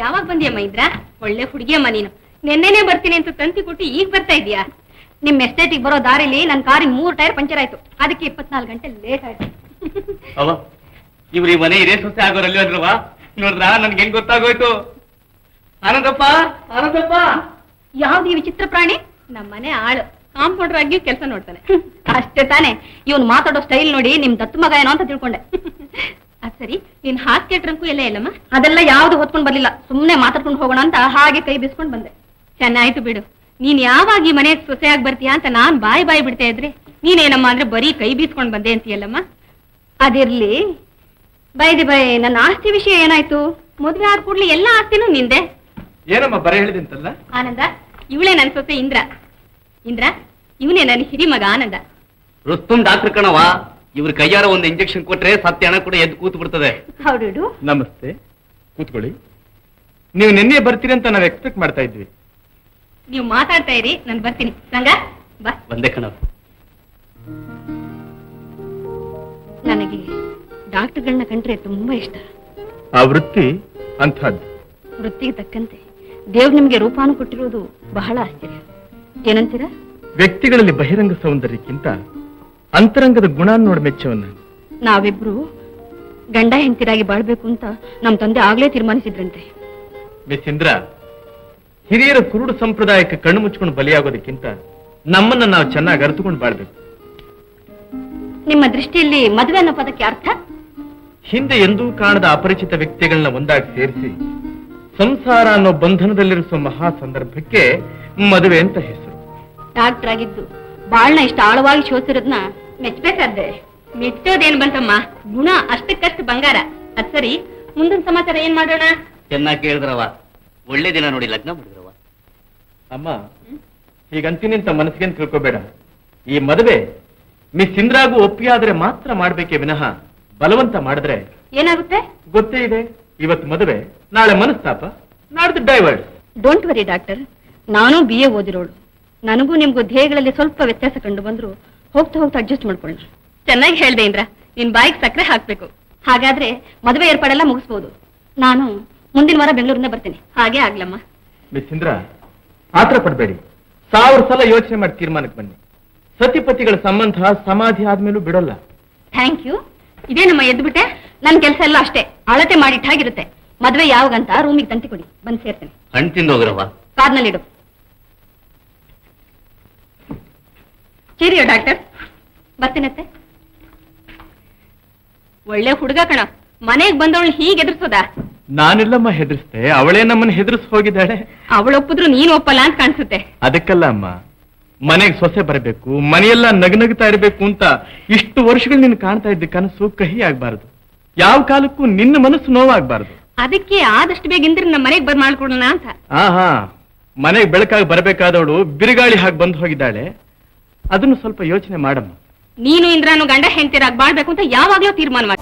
ಯಾವಾಗ ಬಂದಿಯಮ್ಮ ಇದ್ರ? ಒಳ್ಳೆ ಹುಡುಗಿಯಮ್ಮ ನೀನು. ನೆನ್ನೆನೆ ಬರ್ತೀನಿ ಅಂತ ತಂತಿ ಕೊಟ್ಟು ಈಗ ಬರ್ತಾ ಇದೀಯಾ? ನಿಮ್ ಎಸ್ಟೇಟಿಗೆ ಬರೋ ದಾರಿಲಿ ನನ್ನ ಕಾರಿನ 3 ಟೈರ್ ಪಂಚರ್ ಆಯ್ತು. ಅದಕ್ಕೆ 24 ಗಂಟೆ ಲೇಟ್ ಆಯ್ತು. ಅವ ಇವ್ರಿ ಮನೆ ಇದೇ ಸೊಸೆ ಆಗೋರಲ್ಲಿ ಅಂದ್ರವ. ನೋಡ್ರ ನನ್ಗೆ ಹೆಂಗ್ ಗೊತ್ತಾಗೋಯ್ತು. ಆನಂದಪ್ಪ ಆನಂದಪ್ಪ. ಯಾವ್ದು ಈ ವಿಚಿತ್ರ ಪ್ರಾಣಿ? ನಮ್ಮನೆ ಆಳು ಕಾಂಪೌಂಡರ್ ಆಗಿಯೂ ಕೆಲಸ ನೋಡ್ತಾನೆ. ಅಷ್ಟೇ ತಾನೆ. ಇವನು ಮಾತಾಡೋ ಸ್ಟೈಲ್ ನೋಡಿ ನಿಮ್ ದತ್ತು ಮಗ ಏನೋ ಅಂತ ತಿಳ್ಕೊಂಡೆ. ಅದ್ ಸರಿ, ನೀನ್ ಹಾಸ್ಗೆ ಟ್ರಂಕು ಎಲ್ಲ ಇಲ್ಲಮ್ಮ? ಅದೆಲ್ಲ ಯಾವ್ದು ಹೊತ್ಕೊಂಡ್ ಬರ್ಲಿಲ್ಲ. ಸುಮ್ನೆ ಮಾತಾಡ್ಕೊಂಡು ಹೋಗೋಣ ಅಂತ ಹಾಗೆ ಕೈ ಬೀಸ್ಕೊಂಡ್ ಬಂದೆ. ಚೆನ್ನಾಯ್ತು ಬಿಡು. ನೀನ್ ಯಾವಾಗ ಈ ಮನೆಗೆ ಸೊಸೆಯಾಗಿ ಬರ್ತೀಯಾ ಅಂತ ನಾನ್ ಬಾಯಿ ಬಿಡ್ತಾ ಇದ್ರೆ ನೀನೇನಮ್ಮ ಅಂದ್ರೆ ಬರೀ ಕೈ ಬೀಸ್ಕೊಂಡ್ ಬಂದೆ ಅಂತೀಯಲ್ಲಮ್ಮ. ಅದಿರ್ಲಿ, ಬೈದಿ ಬೈ, ನನ್ನ ಆಸ್ತಿ ವಿಷಯ ಏನಾಯ್ತು? ಮದ್ವೆ ಆದ ಕೂಡ್ಲಿ ಎಲ್ಲಾ ಆಸ್ತಿನೂ ನಿಂದೆ. ಏನಮ್ಮ ಬರ ಹೇಳಿದಂತಲ್ಲ? ಆನಂದ, ಇವಳೇ ನನ್ ಸೊಸೆ ಇಂದ್ರ. ಇಂದ್ರ, ಇವನೇ ನನ್ನ ಹಿರಿ ಮಗ ಆನಂದ. ರುಸ್ತುಂ ಡಾಕ್ಟರ್ ಕಣವ. ಇವ್ರ ಕೈಯಾರ ಒಂದು ಇಂಜೆಕ್ಷನ್ ಕೊಟ್ರೆ ಸತ್ಯ ಹಣ ಕೂಡ ಎದ್ದು ಕೂತು ಬಿಡ್ತದೆ. ಹೌದು. ನಮಸ್ತೆ, ಕೂತ್ಕೊಳ್ಳಿ. ನೀವು ನಿನ್ನೆ ಬರ್ತೀರಿ ಅಂತ ನಾವು ಎಕ್ಸ್ಪೆಕ್ಟ್ ಮಾಡ್ತಾ ಇದ್ವಿ. ನೀವು ಮಾತಾಡ್ತಾ ಇರಿ, ನಾನು ಬರ್ತೀನಿ. ರಂಗ ಬಾ. ಒಂದೇ ಕಣವ. ನನಗೆ ಡಾಕ್ಟರ್ಗಳನ್ನ ಕಂಡ್ರೆ ತುಂಬಾ ಇಷ್ಟ. ಆ ವೃತ್ತಿ ಅಂಥದ್ದು. ವೃತ್ತಿಗೆ ತಕ್ಕಂತೆ ದೇವ್ರು ನಿಮ್ಗೆ ರೂಪಾನು ಕೊಟ್ಟಿರೋದು ಬಹಳ ಆಶ್ಚರ್ಯ. ಏನಂತೀರಾ? ವ್ಯಕ್ತಿಗಳಲ್ಲಿ ಬಹಿರಂಗ ಸೌಂದರ್ಯಕ್ಕಿಂತ ಅಂತರಂಗದ ಗುಣ ನೋಡಿ ಮೆಚ್ಚವನ್ನ. ನಾವಿಬ್ರು ಗಂಡ ಹೆಂಡತಿರಾಗಿ ಬಾಳ್ಬೇಕು ಅಂತ ನಮ್ ತಂದೆ ಆಗ್ಲೇ ತೀರ್ಮಾನಿಸಿದ್ರಂತೆ. ಮಿಸ್ ಇಂದ್ರ, ಹಿರಿಯರ ಕುರುಡು ಸಂಪ್ರದಾಯಕ್ಕೆ ಕಣ್ಣು ಮುಚ್ಕೊಂಡು ಬಲಿಯಾಗೋದಕ್ಕಿಂತ ನಮ್ಮನ್ನ ನಾವು ಚೆನ್ನಾಗಿ ಅರಿತುಕೊಂಡು ಬಾಳ್ಬೇಕು. ನಿಮ್ಮ ದೃಷ್ಟಿಯಲ್ಲಿ ಮದುವೆ ಅನ್ನೋ ಪದಕ್ಕೆ ಅರ್ಥ? ಹಿಂದೆ ಎಂದೂ ಕಾಣದ ಅಪರಿಚಿತ ವ್ಯಕ್ತಿಗಳನ್ನ ಒಂದಾಗಿ ಸೇರಿಸಿ ಸಂಸಾರ ಅನ್ನೋ ಬಂಧನದಲ್ಲಿರಿಸುವ ಮಹಾ ಸಂದರ್ಭಕ್ಕೆ ಮದುವೆ ಅಂತ ಹೆಸರು. ಡಾಕ್ಟರ್ ಆಗಿದ್ದು ಬಾಳ್ನ ಇಷ್ಟ ಆಳವಾಗಿ ಶೋಧಿಸಿರೋದ್ನ ಮೆಚ್ಚಬೇಕಾದ್ದೆ. ಮೆಚ್ಚೋದೇನ್ ಬಂತಮ್ಮ, ಗುಣ ಅಷ್ಟಕ್ಕಷ್ಟು ಬಂಗಾರ. ಅದ್ ಸರಿ, ಮುಂದಿನ ಸಮಾಚಾರ ಏನ್ ಮಾಡೋಣ? ಚೆನ್ನಾಗಿ ಕೇಳಿದ್ರವ. ಒಳ್ಳೆ ದಿನ ನೋಡಿ ಲಗ್ನ ಮಾಡಿದ್ರವ. ಅಮ್ಮ, ಹೀಗಂತೀನಿ ಅಂತ ಮನಸ್ಸಿಗೇನು ತಿಳ್ಕೋಬೇಡ. ಈ ಮದುವೆ ಮಿಸ್ ಇಂದ್ರಾಗೂ ಒಪ್ಪಿಯಾದ್ರೆ ಮಾತ್ರ ಮಾಡ್ಬೇಕೇ ವಿನಃ ಬಲವಂತ ಮಾಡಿದ್ರೆ ಏನಾಗುತ್ತೆ? ಗೊತ್ತೇ ಇದೆ. ಇವತ್ತು ಮದುವೆ, ನಾಳೆ ಮನಸ್ತಾಪ, ನಾಡ್ದು ಡೈವರ್ಸ್. ಡೋಂಟ್ ವರಿ ಡಾಕ್ಟರ್, ನಾನು BA ಓದಿರೋಳು. ನನಗೂ ನಿಮ್ಗೂ ಧ್ಯೇಯಗಳಲ್ಲಿ ಸ್ವಲ್ಪ ವ್ಯತ್ಯಾಸ ಕಂಡು ಬಂದ್ರು ಹೋಗ್ತಾ ಅಡ್ಜಸ್ಟ್ ಮಾಡ್ಕೊಳ್ಳೋಣ. ಚೆನ್ನಾಗಿ ಹೇಳ್ದೆ ಇಂದ್ರ, ನಿನ್ ಬಾಯಿಗೆ ಸಕ್ಕರೆ ಹಾಕ್ಬೇಕು. ಹಾಗಾದ್ರೆ ಮದುವೆ ಏರ್ಪಾಡೆಲ್ಲ ಮುಗಿಸ್ಬೋದು. ನಾನು ಮುಂದಿನ ವಾರ ಬೆಂಗಳೂರಿಂದ ಬರ್ತೀನಿ. ಹಾಗೆ ಆಗ್ಲಮ್ಮ. ಮಿಸ್ ಇಂದ್ರಾ, ಆತರ ಪಡ್ಬೇಡಿ. 1000 ಸಲ ಯೋಚನೆ ಮಾಡಿ ತೀರ್ಮಾನಕ್ಕೆ ಬನ್ನಿ. ಸತಿಪತಿಗಳ ಸಂಬಂಧ ಸಮಾಧಿ ಆದ್ಮೇಲೂ ಬಿಡೋಲ್ಲ. Thank you. ಇದೇನಮ್ಮ ಎದ್ಬಿಟ್ಟೆ? ನನ್ ಕೆಲಸ ಎಲ್ಲ ಅಷ್ಟೇ, ಅಳತೆ ಮಾಡಿಟ್ಟಾಗಿರುತ್ತೆ. ಮದ್ವೆ ಯಾವಾಗಂತ ರೂಮಿಗೆ ತಂತಿ ಕೊಡಿ, ಬಂದು ಸೇರ್ತೇನೆ. ಹಣ್ಣು ತಿಂದು ಹೋಗ್ರವ. ಕಾರ್ನಲ್ಲಿಡು. ಸೀರಿಯೋ ಡಾಕ್ಟರ್, ಬರ್ತೀನತ್ತೆ. ಒಳ್ಳೆ ಹುಡುಗ ಕಣ, ಮನೆಗೆ ಬಂದವಳು ಹೀಗೆ ಎದುರಿಸೋದ? ನಾನೆಲ್ಲಮ್ಮ ಹೆದರ್ಸ್ತೆ, ಅವಳೇ ನಮ್ಮನ್ನ ಹೆದರ್ಸ್ ಹೋಗಿದ್ದಾಳೆ. ಅವಳೊಪ್ಪಿದ್ರು ನೀನು ಒಪ್ಪಲ್ಲ ಅಂತ ಕಾಣಿಸುತ್ತೆ. ಅದಕ್ಕಲ್ಲ ಅಮ್ಮ, ಮನೆಗೆ ಸೊಸೆ ಬರಬೇಕು, ಮನೆಯೆಲ್ಲ ನಗನಗ್ತಾ ಇರಬೇಕು ಅಂತ ಇಷ್ಟು ವರ್ಷಗಳು ನೀನು ಕಾಣ್ತಾ ಇದ್ದ ಕನಸು ಕಹಿ ಆಗ್ಬಾರ್ದು. ಯಾವ ಕಾಲಕ್ಕೂ ನಿನ್ನ ಮನಸ್ಸು ನೋವಾಗ್ಬಾರ್ದು. ಅದಕ್ಕೆ ಆದಷ್ಟು ಬೇಗ ಇಂದ್ರ ನಮ್ಮ ಮನೆಗೆ ಮಾಡ್ಕೊಡೋಣ ಅಂತ. ಹಾ, ಮನೆಗೆ ಬೆಳಕಾಗಿ ಬರಬೇಕಾದವಳು ಬಿರುಗಾಳಿ ಹಾಗೆ ಬಂದು ಹೋಗಿದ್ದಾಳೆ. ಅದನ್ನು ಸ್ವಲ್ಪ ಯೋಚನೆ ಮಾಡಮ್ಮ. ನೀನು ಇಂದ್ರನು ಗಂಡ ಹೆಂಡತಿರಾಗಿ ಬಾಳ್ಬೇಕು ಅಂತ ಯಾವಾಗ್ಲೂ ತೀರ್ಮಾನ ಮಾಡಿ.